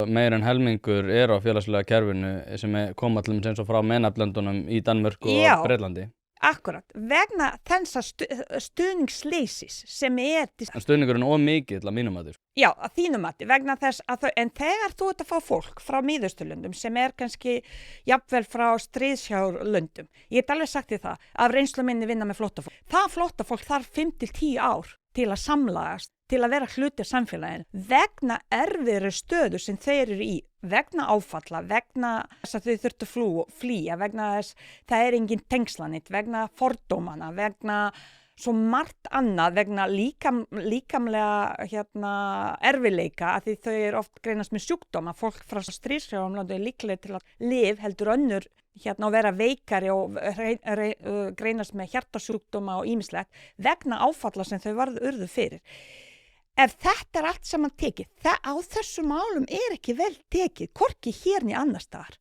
Meir en helmingur á félagslega kerfinu sem koma til eins og frá MENAPT-löndunum í Danmörku Já. og Bretlandi. Akkurat, vegna þessa stuðningsleysis sem Stuðningurinn of mikill að mínum mati. Já, að þínum mati, vegna þess að en þegar þú ert að fá fólk frá Miðausturlöndum sem kannski jafnvel frá stríðshjárlöndum, ég get alveg sagt því það, af reynslu minni vinna með flóttafólk. Það flóttafólk þarf 5 til 10 ár til að samlagast, til að vera hluti af samfélaginu, vegna erfiðri stöðu sem þeir eru í, vegna áfalla, vegna þess að þau þurftu flýja, vegna þess það engin tengslanit, vegna fordómana, vegna svo margt annað, vegna líkamlega erfiðleika, að því þau eru oft greinast með sjúkdóma, fólk frá stríðshrjáðum líklega til að heldur önnur og vera veikari og greinast með hjartasjúkdóma og ýmislegt, vegna áfalla sem þau urðu fyrir. Ef þetta allt saman tekið, á þessum málum ekki vel tekið, hvorki hér né annars staðar.